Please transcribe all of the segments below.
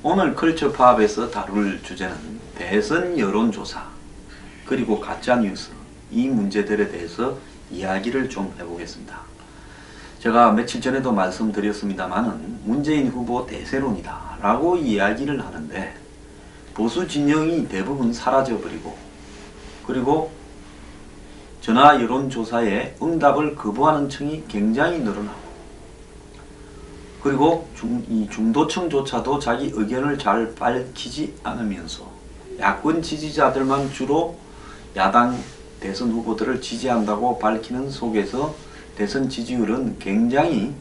오늘 컬처 파업에서 다룰 주제는 대선 여론조사 그리고 가짜뉴스, 이 문제들에 대해서 이야기를 좀 해보겠습니다. 제가 며칠 전에도 말씀드렸습니다만은 문재인 후보 대세론이다 라고 이야기를 하는데, 보수 진영이 대부분 사라져버리고, 그리고 전화 여론조사에 응답을 거부하는 층이 굉장히 늘어나고, 그리고 이 중도층조차도 자기 의견을 잘 밝히지 않으면서 야권 지지자들만 주로 야당 대선 후보들을 지지한다고 밝히는 속에서 대선 지지율은 굉장히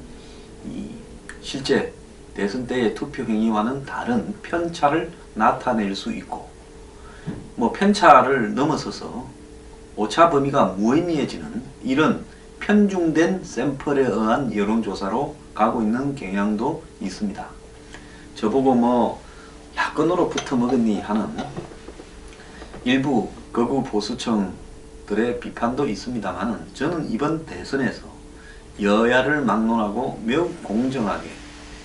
실제 대선 때의 투표 행위와는 다른 편차를 나타낼 수 있고, 편차를 넘어서서 오차 범위가 무의미해지는 이런 편중된 샘플에 의한 여론조사로 가고 있는 경향도 있습니다. 저보고 야권으로 붙어먹었니 하는 일부 극우 보수층들의 비판도 있습니다만, 저는 이번 대선에서 여야를 막론하고 매우 공정하게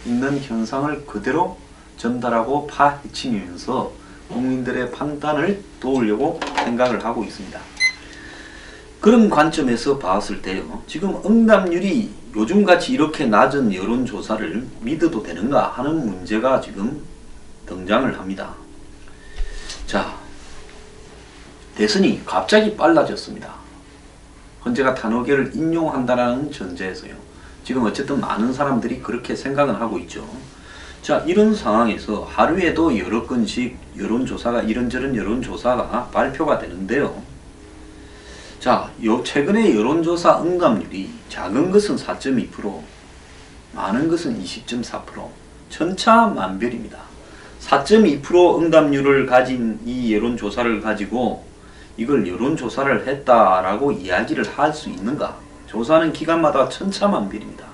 있는 현상을 그대로 전달하고 파헤치면서 국민들의 판단을 도우려고 생각을 하고 있습니다. 그런 관점에서 봤을 때요, 지금 응답률이 요즘같이 이렇게 낮은 여론조사를 믿어도 되는가 하는 문제가 지금 등장을 합니다. 자, 대선이 갑자기 빨라졌습니다. 헌재가 단어계를 인용한다라는 전제에서요. 지금 어쨌든 많은 사람들이 그렇게 생각은 하고 있죠. 자, 이런 상황에서 하루에도 여러 건씩 여론조사가, 이런저런 여론조사가 발표가 되는데요. 자, 최근에 여론조사 응답률이 작은 것은 4.2%, 많은 것은 20.4%, 천차만별입니다. 4.2% 응답률을 가진 이 여론조사를 가지고 이걸 여론조사를 했다라고 이야기를 할 수 있는가? 조사하는 기관마다 천차만별입니다.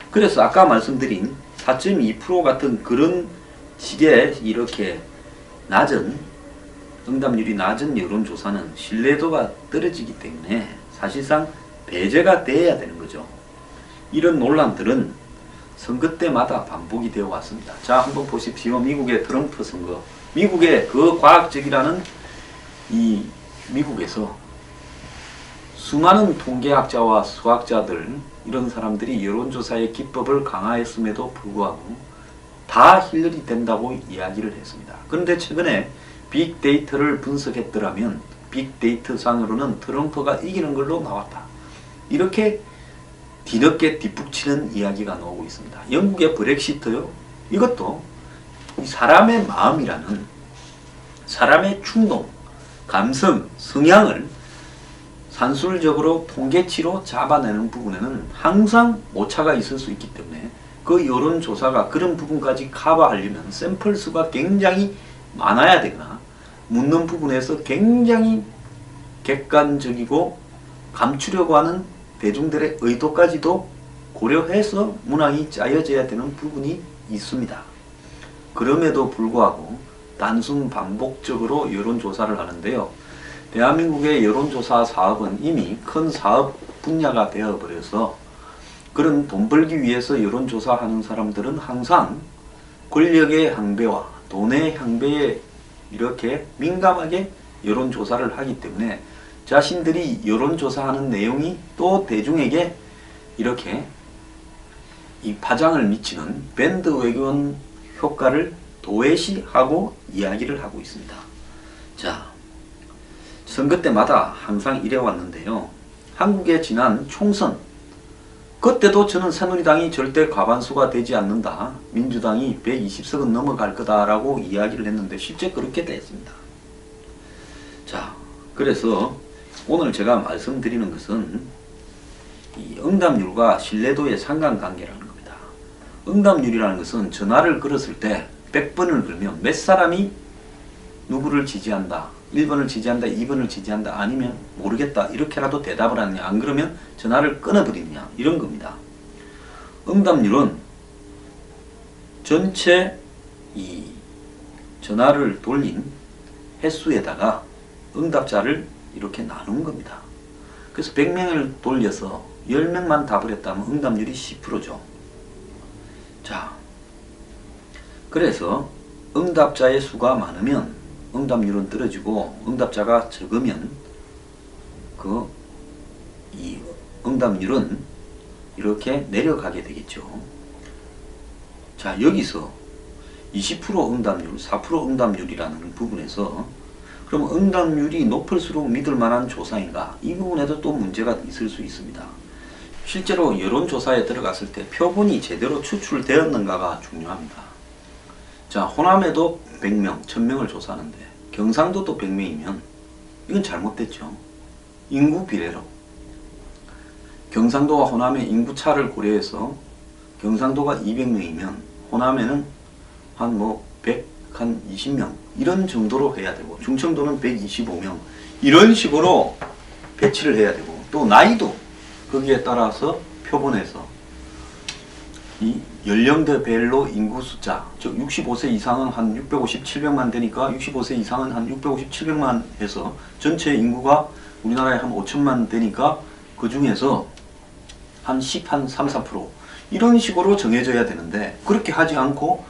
그래서 아까 말씀드린 4.2% 같은 그런 식의 이렇게 응답률이 낮은 여론조사는 신뢰도가 떨어지기 때문에 사실상 배제가 돼야 되는 거죠. 이런 논란들은 선거 때마다 반복이 되어 왔습니다. 자, 한번 보십시오. 미국의 트럼프 선거. 미국의 그 과학적이라는 이 미국에서 수많은 통계학자와 수학자들, 이런 사람들이 여론조사의 기법을 강화했음에도 불구하고 다 힐러리 된다고 이야기를 했습니다. 그런데 최근에 빅데이터를 분석했더라면 빅데이터 상으로는 트럼프가 이기는 걸로 나왔다. 이렇게 뒤늦게 뒷북치는 이야기가 나오고 있습니다. 영국의 브렉시트요. 이것도 사람의 마음이라는, 사람의 충동, 감성, 성향을 산술적으로 통계치로 잡아내는 부분에는 항상 오차가 있을 수 있기 때문에 그 여론조사가 그런 부분까지 커버하려면 샘플 수가 굉장히 많아야 되거나 묻는 부분에서 굉장히 객관적이고 감추려고 하는 대중들의 의도까지도 고려해서 문항이 짜여져야 되는 부분이 있습니다. 그럼에도 불구하고 단순 반복적으로 여론조사를 하는데요. 대한민국의 여론조사 사업은 이미 큰 사업 분야가 되어버려서 그런 돈 벌기 위해서 여론조사하는 사람들은 항상 권력의 향배와 돈의 향배에 이렇게 민감하게 여론조사를 하기 때문에 자신들이 여론조사하는 내용이 또 대중에게 이렇게 이 파장을 미치는 밴드웨건 효과를 도외시하고 이야기를 하고 있습니다. 자, 선거 때마다 항상 이래 왔는데요. 한국의 지난 총선, 그때도 저는 새누리당이 절대 과반수가 되지 않는다, 민주당이 120석은 넘어갈 거다라고 이야기를 했는데 실제 그렇게 됐습니다. 자, 그래서 오늘 제가 말씀드리는 것은 이 응답률과 신뢰도의 상관관계라는 겁니다. 응답률이라는 것은 전화를 걸었을 때 100번을 걸면 몇 사람이 누구를 지지한다, 1번을 지지한다, 2번을 지지한다, 아니면 모르겠다 이렇게라도 대답을 하느냐, 안 그러면 전화를 끊어버리느냐, 이런 겁니다. 응답률은 전체 이 전화를 돌린 횟수에다가 응답자를 이렇게 나눈 겁니다. 그래서 100명을 돌려서 10명만 답을 했다면 응답률이 10%죠. 자, 그래서 응답자의 수가 많으면 응답률은 떨어지고 응답자가 적으면 이 응답률은 이렇게 내려가게 되겠죠. 자, 여기서 20% 응답률, 4% 응답률이라는 부분에서 그럼 응답률이 높을수록 믿을 만한 조사인가? 이 부분에도 또 문제가 있을 수 있습니다. 실제로 여론조사에 들어갔을 때 표본이 제대로 추출되었는가가 중요합니다. 자, 호남에도 100명, 1000명을 조사하는데 경상도도 100명이면 이건 잘못됐죠. 인구 비례로 경상도와 호남의 인구 차를 고려해서 경상도가 200명이면 호남에는 한 120명 이런 정도로 해야 되고 충청도는 125명 이런 식으로 배치를 해야 되고 또 나이도 거기에 따라서 표본에서 이 연령대별로 인구 숫자 즉 65세 이상은 한 657명만 되니까 65세 이상은 한 657명만 해서 전체 인구가 우리나라에 한 5천만 되니까 그 중에서 한 3, 4% 이런 식으로 정해져야 되는데 그렇게 하지 않고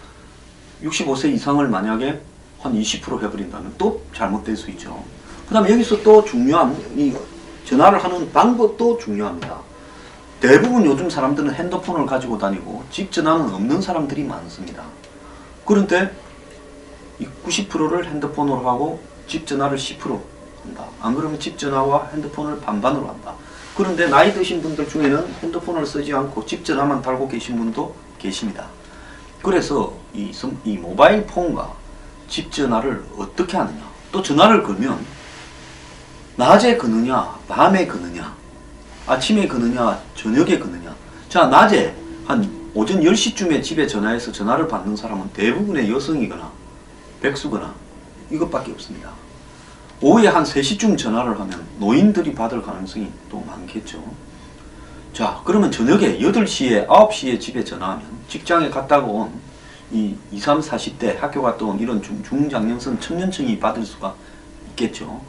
65세 이상을 만약에 한 20% 해버린다면 또 잘못될 수 있죠. 그 다음에 여기서 또 중요한 이 전화를 하는 방법도 중요합니다. 대부분 요즘 사람들은 핸드폰을 가지고 다니고 집 전화는 없는 사람들이 많습니다. 그런데 이 90%를 핸드폰으로 하고 집 전화를 10% 한다. 안 그러면 집 전화와 핸드폰을 반반으로 한다. 그런데 나이 드신 분들 중에는 핸드폰을 쓰지 않고 집 전화만 달고 계신 분도 계십니다. 그래서 이 모바일 폰과 집 전화를 어떻게 하느냐. 또 전화를 걸면 낮에 거느냐, 밤에 거느냐, 아침에 거느냐, 저녁에 거느냐. 자, 낮에 한 오전 10시쯤에 집에 전화해서 전화를 받는 사람은 대부분의 여성이거나 백수거나 이것밖에 없습니다. 오후에 한 3시쯤 전화를 하면 노인들이 받을 가능성이 또 많겠죠. 자, 그러면 저녁에 8시에 9시에 집에 전화하면 직장에 갔다가 온 이 20, 30, 40대 학교 갔다 온 이런 중장년층 청년층이 받을 수가 있겠죠.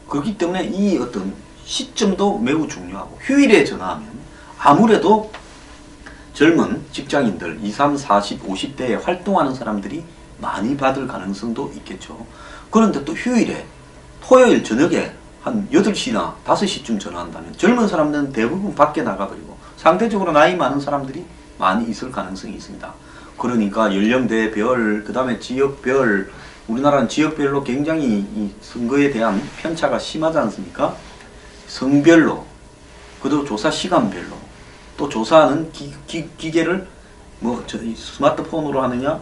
그렇기 때문에 이 어떤 시점도 매우 중요하고 휴일에 전화하면 아무래도 젊은 직장인들 20, 40, 50대에 활동하는 사람들이 많이 받을 가능성도 있겠죠. 그런데 또 휴일에 토요일 저녁에 한 8시나 5시쯤 전화한다면 젊은 사람들은 대부분 밖에 나가버리고 상대적으로 나이 많은 사람들이 많이 있을 가능성이 있습니다. 그러니까 연령대별, 그 다음에 지역별, 우리나라는 지역별로 굉장히 이 선거에 대한 편차가 심하지 않습니까? 성별로, 그리고 조사 시간별로, 또 조사하는 기계를 스마트폰으로 하느냐,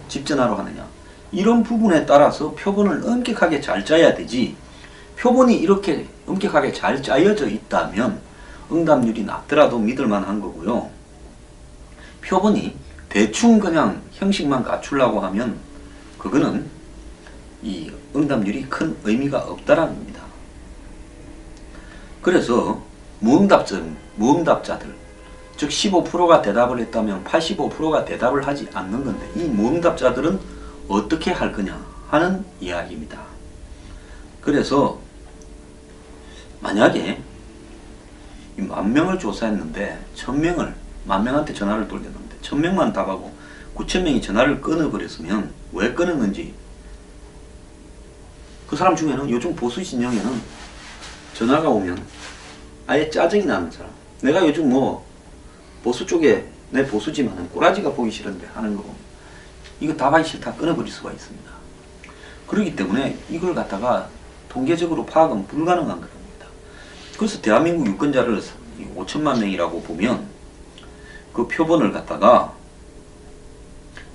집전화로 하느냐, 이런 부분에 따라서 표본을 엄격하게 잘 짜야 되지. 표본이 이렇게 엄격하게 잘 짜여져 있다면 응답률이 낮더라도 믿을 만한 거고요. 표본이 대충 그냥 형식만 갖추려고 하면 그거는 이 응답률이 큰 의미가 없다라는 겁니다. 그래서 모응답자들, 즉 15%가 대답을 했다면 85%가 대답을 하지 않는 건데 이 모응답자들은 어떻게 할 거냐 하는 이야기입니다. 그래서 만약에 10,000명을 조사했는데 1,000명을 10,000명한테 전화를 돌렸는데 1,000명만 답하고 9,000명이 전화를 끊어버렸으면 왜 끊었는지 그 사람 중에는 요즘 보수 진영에는 전화가 오면 아예 짜증이 나는 사람, 내가 요즘 보수 쪽에 내 보수지만은 꼬라지가 보기 싫은데 하는 거 이거 답하기 싫다 끊어버릴 수가 있습니다. 그렇기 때문에 이걸 갖다가 통계적으로 파악은 불가능한 겁니다. 그래서 대한민국 유권자를 5천만 명이라고 보면 그 표본을 갖다가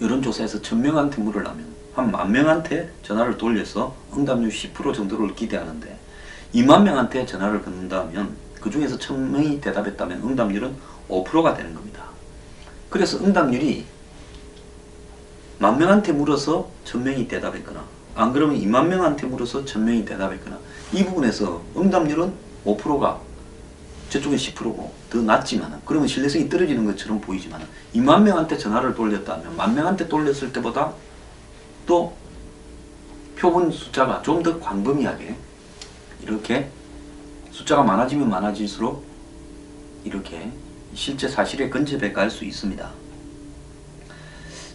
여론조사에서 1,000명한테 물으려면 한 10,000명한테 전화를 돌려서 응답률 10% 정도를 기대하는데 20,000명한테 전화를 건넨다면 그 중에서 1,000명이 대답했다면 응답률은 5%가 되는 겁니다. 그래서 응답률이 10,000명한테 물어서 1,000명이 대답했거나 안 그러면 20,000명한테 물어서 1,000명이 대답했거나 이 부분에서 응답률은 5%가 저쪽은 10%고 더 낮지만 그러면 신뢰성이 떨어지는 것처럼 보이지만 20,000명한테 전화를 돌렸다면 10,000명한테 돌렸을 때보다 또 표본 숫자가 좀 더 광범위하게 이렇게 숫자가 많아지면 많아질수록 이렇게 실제 사실에 근접해 갈 수 있습니다.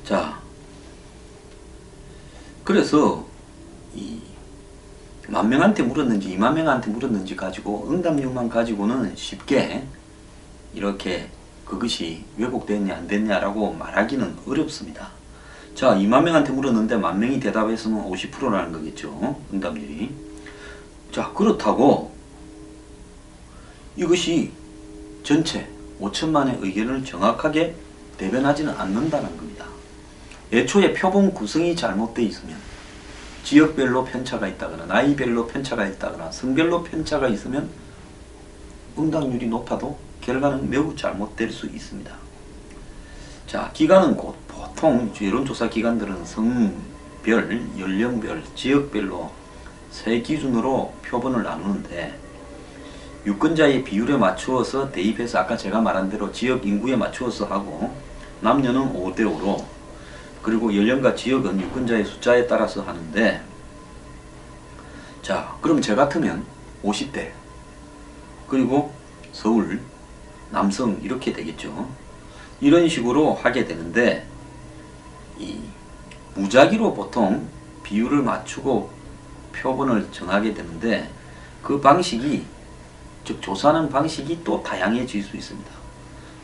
자, 그래서 이 10,000명한테 물었는지 20,000명한테 물었는지 가지고 응답률만 가지고는 쉽게 이렇게 그것이 왜곡됐냐 안 됐냐라고 말하기는 어렵습니다. 자, 20,000명한테 물었는데 10,000명이 대답했으면 50%라는 거겠죠, 응답률이. 자, 그렇다고 이것이 전체 5천만의 의견을 정확하게 대변하지는 않는다는 겁니다. 애초에 표본 구성이 잘못되어 있으면, 지역별로 편차가 있다거나 나이별로 편차가 있다거나 성별로 편차가 있으면 응답률이 높아도 결과는 매우 잘못될 수 있습니다. 자, 기간은 곧 보통 여론조사 기관들은 성별, 연령별, 지역별로 세 기준으로 표본을 나누는데, 유권자의 비율에 맞추어서 대입해서 아까 제가 말한 대로 지역 인구에 맞추어서 하고, 남녀는 5대5로, 그리고 연령과 지역은 유권자의 숫자에 따라서 하는데, 자, 그럼 저 같으면 50대, 그리고 서울, 남성 이렇게 되겠죠. 이런 식으로 하게 되는데, 이 무작위로 보통 비율을 맞추고 표본을 정하게 되는데, 그 방식이, 즉 조사하는 방식이 또 다양해질 수 있습니다.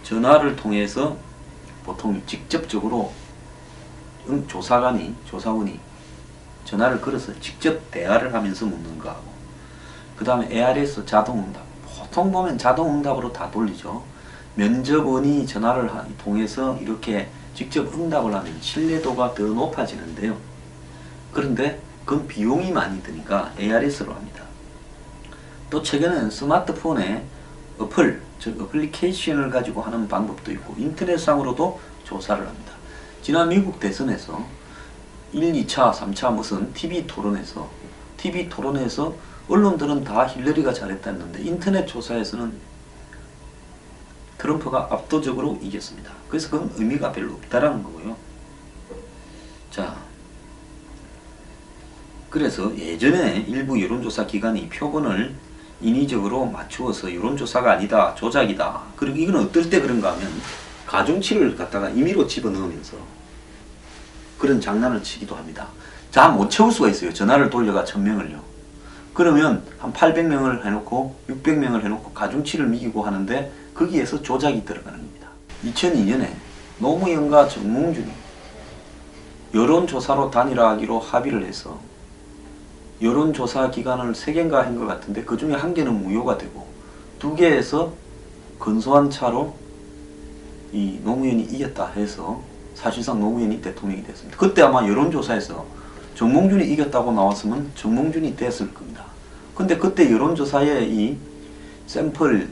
전화를 통해서 보통 직접적으로 조사원이 전화를 걸어서 직접 대화를 하면서 묻는 거하고, 그 다음에 ARS 자동응답, 보통 보면 자동응답으로 다 돌리죠. 면접원이 전화를 통해서 이렇게 직접 응답을 하면 신뢰도가 더 높아지는데요. 그런데 그건 비용이 많이 드니까 ARS로 합니다. 또 최근에는 스마트폰에 즉 어플리케이션을 가지고 하는 방법도 있고, 인터넷상으로도 조사를 합니다. 지난 미국 대선에서 1, 2차, 3차 무슨 TV 토론에서 언론들은 다 힐러리가 잘했다는데 인터넷 조사에서는 트럼프가 압도적으로 이겼습니다. 그래서 그건 의미가 별로 없다라는 거고요. 자, 그래서 예전에 일부 여론조사 기관이 표본을 인위적으로 맞추어서 여론조사가 아니다, 조작이다. 그리고 이건 어떨 때 그런가 하면 가중치를 갖다가 임의로 집어넣으면서 그런 장난을 치기도 합니다. 자, 못 채울 수가 있어요. 전화를 돌려가 1,000명을요. 그러면 한 800명을 해놓고 600명을 해놓고 가중치를 미기고 하는데 거기에서 조작이 들어가는 겁니다. 2002년에 노무현과 정몽준이 여론조사로 단일화하기로 합의를 해서 여론조사 기간을 3개인가 한 것 같은데 그 중에 1개는 무효가 되고 2개에서 근소한 차로 이 노무현이 이겼다 해서 사실상 노무현이 대통령이 됐습니다. 그때 아마 여론조사에서 정몽준이 이겼다고 나왔으면 정몽준이 됐을 겁니다. 근데 그때 여론조사의 이 샘플이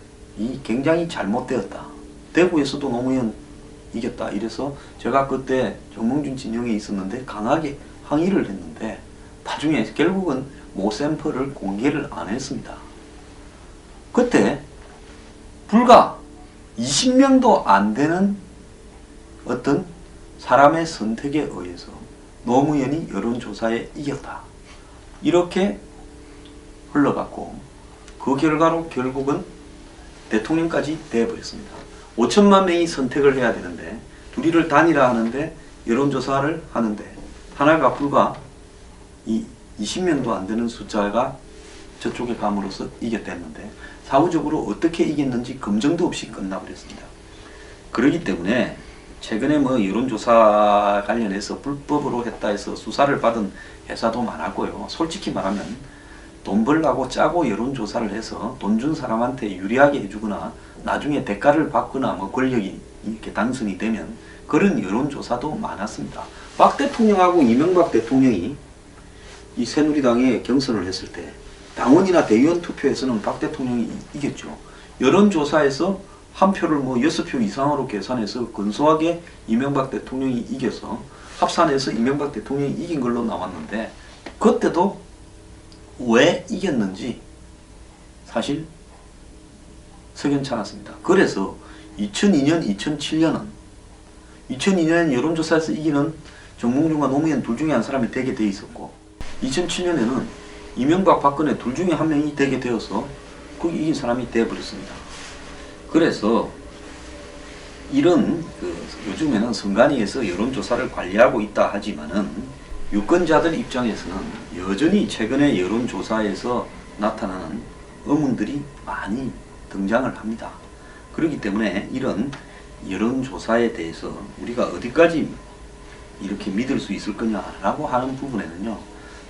굉장히 잘못되었다. 대구에서도 노무현 이겼다. 이래서 제가 그때 정몽준 진영에 있었는데 강하게 항의를 했는데 나중에 결국은 모 샘플을 공개를 안 했습니다. 그때 불과 20명도 안 되는 어떤 사람의 선택에 의해서 노무현이 여론조사에 이겼다. 이렇게 흘러갔고 그 결과로 결국은 대통령까지 되어버렸습니다. 5천만 명이 선택을 해야 되는데 둘이를 단일화하는데 여론조사를 하는데 하나가 불과 이 20명도 안 되는 숫자가 저쪽에 감으로써 이겼댔는데 사후적으로 어떻게 이겼는지 검증도 없이 끝나버렸습니다. 그렇기 때문에 최근에 뭐 여론조사 관련해서 불법으로 했다 해서 수사를 받은 회사도 많았고요. 솔직히 말하면 돈 벌라고 짜고 여론조사를 해서 돈 준 사람한테 유리하게 해주거나 나중에 대가를 받거나 뭐 권력이 이렇게 당선이 되면 그런 여론조사도 많았습니다. 박 대통령하고 이명박 대통령이 이 새누리당에 경선을 했을 때 당원이나 대의원 투표에서는 박 대통령이 이겼죠. 여론조사에서 한 표를 뭐 6표 이상으로 계산해서 근소하게 이명박 대통령이 이겨서 합산해서 이명박 대통령이 이긴 걸로 나왔는데 그때도 왜 이겼는지 사실 석연치 않았습니다. 그래서 2002년, 2007년은 여론조사에서 이기는 정몽준과 노무현 둘 중에 한 사람이 되게 돼 있었고 2007년에는 이명박 박근혜 둘 중에 한 명이 되게 되어서 거기 이긴 사람이 돼버렸습니다. 그래서 이런 요즘에는 선관위에서 여론조사를 관리하고 있다 하지만은 유권자들 입장에서는 여전히 최근에 여론조사에서 나타나는 의문들이 많이 등장을 합니다. 그렇기 때문에 이런 여론조사에 대해서 우리가 어디까지 이렇게 믿을 수 있을 거냐라고 하는 부분에는요,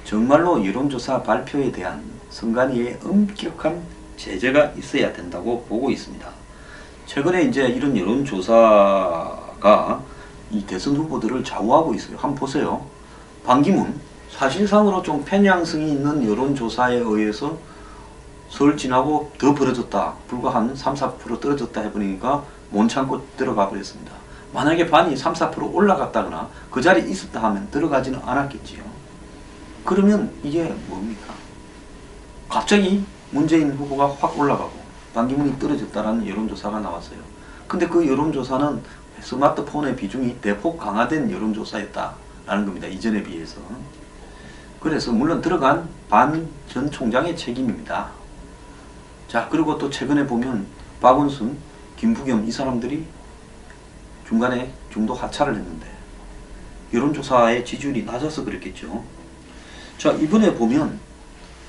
정말로 여론조사 발표에 대한 선관위의 엄격한 제재가 있어야 된다고 보고 있습니다. 최근에 이제 이런 여론조사가 이 대선 후보들을 좌우하고 있어요. 한번 보세요. 반기문, 사실상으로 좀 편향성이 있는 여론조사에 의해서 서울 지나고 더 벌어졌다. 불과 한 3~4% 떨어졌다 해보니까 못 참고 들어가 버렸습니다. 만약에 반이 3~4% 올라갔다거나 그 자리에 있었다 하면 들어가지는 않았겠지요. 그러면 이게 뭡니까? 갑자기 문재인 후보가 확 올라가고 반기문이 떨어졌다라는 여론조사가 나왔어요. 근데 그 여론조사는 스마트폰의 비중이 대폭 강화된 여론조사였다라는 겁니다. 이전에 비해서. 그래서 물론 들어간 반 전 총장의 책임입니다. 자, 그리고 또 최근에 보면 박원순, 김부겸 이 사람들이 중간에 중도 하차를 했는데 여론조사의 지지율이 낮아서 그랬겠죠. 자, 이번에 보면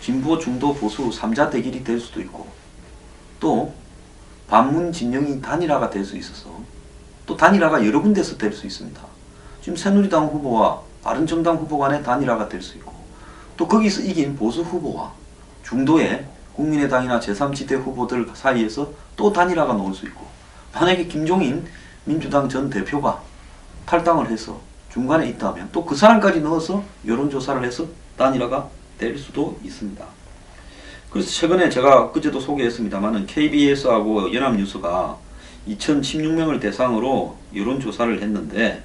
진보, 중도, 보수 3자 대결이 될 수도 있고 또 반문 진영이 단일화가 될 수 있어서 또 단일화가 여러 군데서 될 수 있습니다. 지금 새누리당 후보와 바른정당 후보 간의 단일화가 될 수 있고 또 거기서 이긴 보수 후보와 중도의 국민의당이나 제3지대 후보들 사이에서 또 단일화가 나올 수 있고 만약에 김종인 민주당 전 대표가 탈당을 해서 중간에 있다면 또 그 사람까지 넣어서 여론조사를 해서 단일화가 될 수도 있습니다. 그래서 최근에 제가 그제도 소개했습니다만은 KBS하고 연합뉴스가 2016명을 대상으로 여론조사를 했는데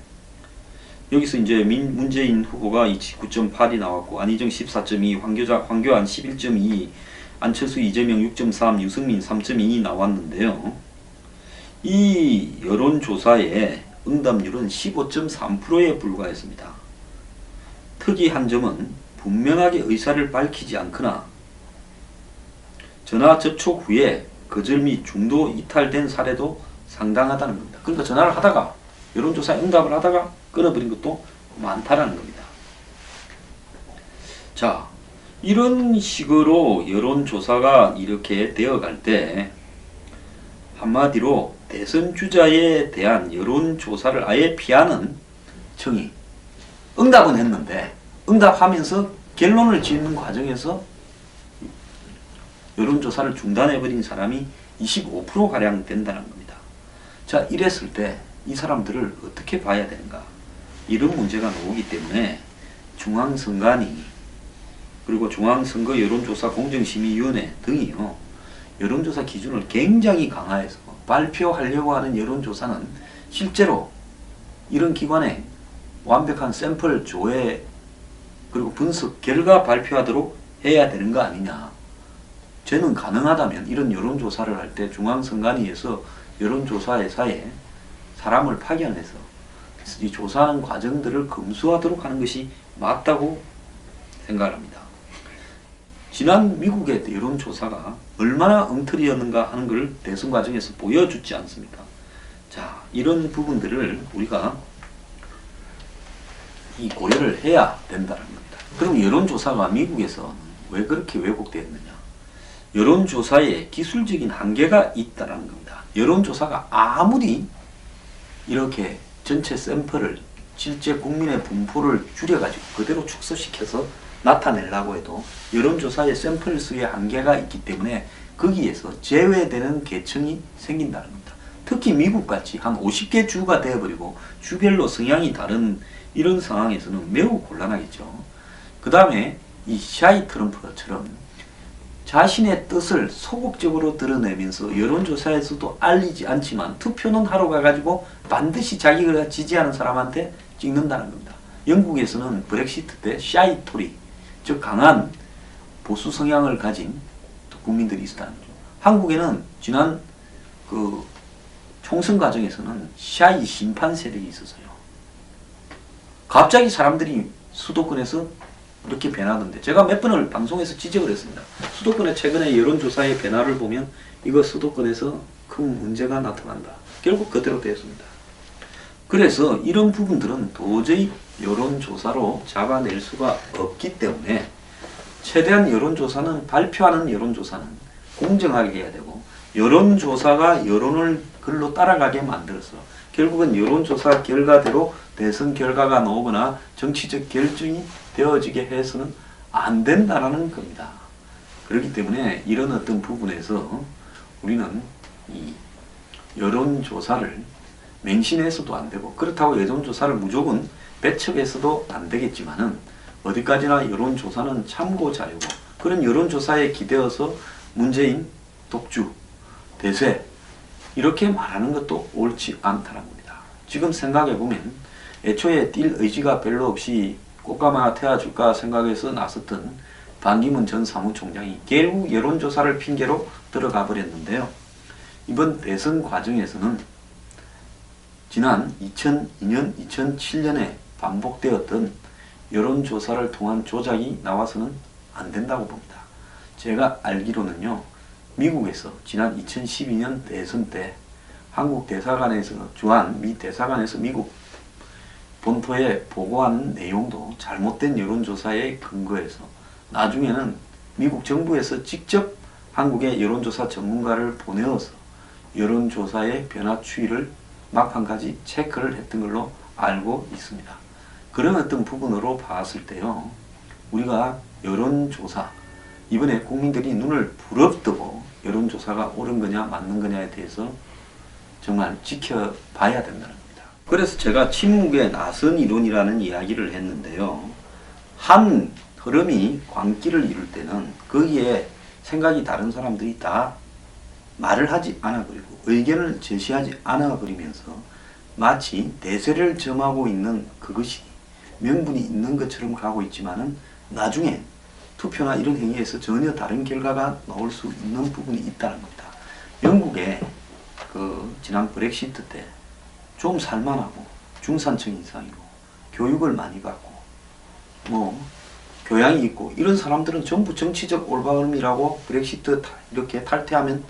여기서 이제 문재인 후보가 29.8이 나왔고 안희정 14.2, 황교안 11.2, 안철수, 이재명 6.3, 유승민 3.2이 나왔는데요. 이 여론조사의 응답률은 15.3%에 불과했습니다. 특이한 점은 분명하게 의사를 밝히지 않거나 전화 접촉 후에 거절 및 중도 이탈된 사례도 상당하다는 겁니다. 그러니까 전화를 하다가 여론조사에 응답을 하다가 끊어버린 것도 많다라는 겁니다. 자, 이런 식으로 여론조사가 이렇게 되어갈 때 한마디로 대선 주자에 대한 여론조사를 아예 피하는 정의. 응답은 했는데 응답하면서 결론을 짓는 과정에서 여론조사를 중단해버린 사람이 25%가량 된다는 겁니다. 자, 이랬을 때 이 사람들을 어떻게 봐야 되는가? 이런 문제가 나오기 때문에 중앙선관위 그리고 중앙선거 여론조사 공정심의위원회 등이요, 여론조사 기준을 굉장히 강화해서 발표하려고 하는 여론조사는 실제로 이런 기관에 완벽한 샘플 조회 그리고 분석 결과 발표하도록 해야 되는 거 아니냐. 저는 가능하다면 이런 여론조사를 할 때 중앙선관위에서 여론조사회사에 사람을 파견해서 이 조사하는 과정들을 검수하도록 하는 것이 맞다고 생각합니다. 지난 미국의 여론조사가 얼마나 엉터리였는가 하는 걸 대선 과정에서 보여주지 않습니까? 자, 이런 부분들을 우리가 이 고려를 해야 된다는 겁니다. 그럼 여론조사가 미국에서 왜 그렇게 왜곡되었느냐? 여론조사에 기술적인 한계가 있다는 겁니다. 여론조사가 아무리 이렇게 전체 샘플을 실제 국민의 분포를 줄여가지고 그대로 축소시켜서 나타내려고 해도 여론조사의 샘플 수의 한계가 있기 때문에 거기에서 제외되는 계층이 생긴다는 겁니다. 특히 미국같이 한 50개 주가 되어버리고 주별로 성향이 다른 이런 상황에서는 매우 곤란하겠죠. 그 다음에 이 샤이 트럼프처럼 자신의 뜻을 소극적으로 드러내면서 여론조사에서도 알리지 않지만 투표는 하러 가가지고 반드시 자기가 지지하는 사람한테 찍는다는 겁니다. 영국에서는 브렉시트 때 샤이 토리, 즉 강한 보수 성향을 가진 국민들이 있었다는 거죠. 한국에는 지난 그 총선 과정에서는 샤이 심판 세력이 있었어요. 갑자기 사람들이 수도권에서 이렇게 변하던데 제가 몇 번을 방송에서 지적을 했습니다. 수도권의 최근의 여론조사의 변화를 보면 이거 수도권에서 큰 문제가 나타난다. 결국 그대로 되었습니다. 그래서 이런 부분들은 도저히 여론조사로 잡아낼 수가 없기 때문에 최대한 여론조사는 발표하는 여론조사는 공정하게 해야 되고 여론조사가 여론을 글로 따라가게 만들어서 결국은 여론조사 결과대로 대선 결과가 나오거나 정치적 결정이 되어지게 해서는 안 된다라는 겁니다. 그렇기 때문에 이런 어떤 부분에서 우리는 이 여론조사를 맹신해서도 안 되고 그렇다고 여론조사를 무조건 배척해서도 안 되겠지만은 어디까지나 여론조사는 참고자료고 그런 여론조사에 기대어서 문재인 독주, 대세 이렇게 말하는 것도 옳지 않다는 겁니다. 지금 생각해보면 애초에 뛸 의지가 별로 없이 꽃가마 태워줄까 생각해서 나섰던 반기문 전 사무총장이 결국 여론조사를 핑계로 들어가 버렸는데요. 이번 대선 과정에서는 지난 2002년, 2007년에 반복되었던 여론조사를 통한 조작이 나와서는 안 된다고 봅니다. 제가 알기로는요. 미국에서 지난 2012년 대선 때 한국 대사관에서 주한 미 대사관에서 미국 본토에 보고하는 내용도 잘못된 여론조사에 근거해서 나중에는 미국 정부에서 직접 한국의 여론조사 전문가를 보내어서 여론조사의 변화 추이를 막 한 가지 체크를 했던 걸로 알고 있습니다. 그런 어떤 부분으로 봤을 때요. 우리가 여론조사 이번에 국민들이 눈을 부릅뜨고 여론조사가 옳은 거냐 맞는 거냐에 대해서 정말 지켜봐야 된다는 겁니다. 그래서 제가 침묵의 나선 이론이라는 이야기를 했는데요. 한 흐름이 광기를 이룰 때는 거기에 생각이 다른 사람들이 다 말을 하지 않아 버리고 의견을 제시하지 않아 버리면서 마치 대세를 점하고 있는 그것이 명분이 있는 것처럼 가고 있지만은 나중에 투표나 이런 행위에서 전혀 다른 결과가 나올 수 있는 부분이 있다는 겁니다. 영국의 지난 브렉시트 때 좀 살만하고 중산층 이상이고 교육을 많이 받고 교양이 있고 이런 사람들은 전부 정치적 올바름이라고 브렉시트 이렇게 탈퇴하면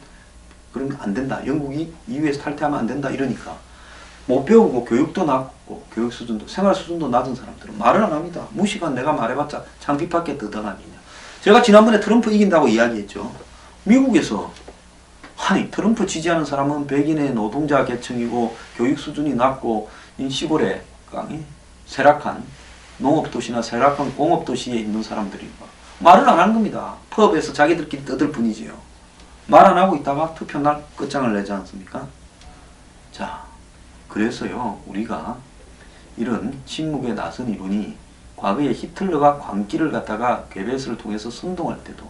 그런 거 안 된다. 영국이 EU에서 탈퇴하면 안 된다 이러니까 못 배우고 교육도 낮고 교육 수준도 생활 수준도 낮은 사람들은 말을 안 합니다. 무시가 내가 말해봤자 창피밖에 더더남이냐. 제가 지난번에 트럼프 이긴다고 이야기했죠. 미국에서 아니 트럼프 지지하는 사람은 백인의 노동자 계층이고 교육 수준이 낮고 시골에 쇠락한 농업도시나 쇠락한 공업도시에 있는 사람들이 말을 안 하는 겁니다. 펍에서 자기들끼리 떠들 뿐이지요. 말 안 하고 있다가 투표날 끝장을 내지 않습니까? 자, 그래서요 우리가 이런 침묵에 나선 이론이 과거에 히틀러가 광기를 갖다가 괴베스를 통해서 선동할 때도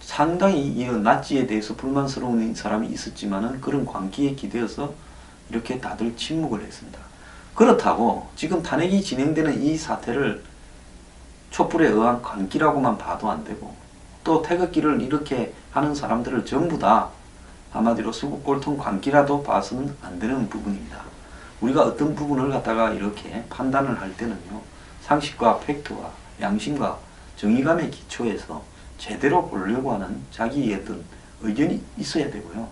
상당히 이 나치에 대해서 불만스러운 사람이 있었지만은 그런 광기에 기대어서 이렇게 다들 침묵을 했습니다. 그렇다고 지금 탄핵이 진행되는 이 사태를 촛불에 의한 광기라고만 봐도 안 되고 또 태극기를 이렇게 하는 사람들을 전부 다 한마디로 수국골통 광기라도 봐서는 안 되는 부분입니다. 우리가 어떤 부분을 갖다가 이렇게 판단을 할 때는요. 상식과 팩트와 양심과 정의감의 기초에서 제대로 보려고 하는 자기의 어떤 의견이 있어야 되고요.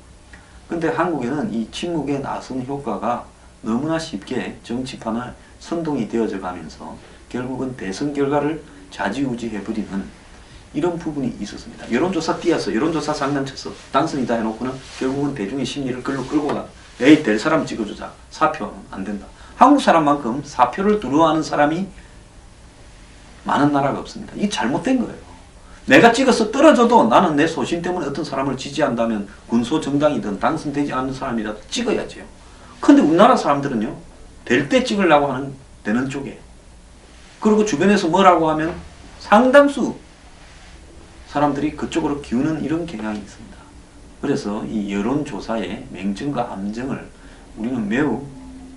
근데 한국에는 이 침묵의 나선 효과가 너무나 쉽게 정치판을 선동이 되어져 가면서 결국은 대선 결과를 좌지우지해버리는 이런 부분이 있었습니다. 여론조사 띄어서 여론조사 장난쳐서 당선이다 해놓고는 결국은 대중의 심리를 글로 끌고 가. 에이 될 사람 찍어주자. 사표는 안 된다. 한국 사람만큼 사표를 두려워하는 사람이 많은 나라가 없습니다. 이게 잘못된 거예요. 내가 찍어서 떨어져도 나는 내 소신 때문에 어떤 사람을 지지한다면 군소정당이든 당선되지 않는 사람이라도 찍어야죠. 근데 우리나라 사람들은요. 될 때 찍으려고 하는 되는 쪽에 그리고 주변에서 뭐라고 하면 상당수 사람들이 그쪽으로 기우는 이런 경향이 있습니다. 그래서 이 여론조사의 맹점과 암점을 우리는 매우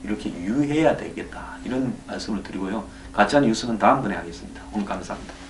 이렇게 유의해야 되겠다 이런 말씀을 드리고요. 가짜뉴스는 다음번에 하겠습니다. 오늘 감사합니다.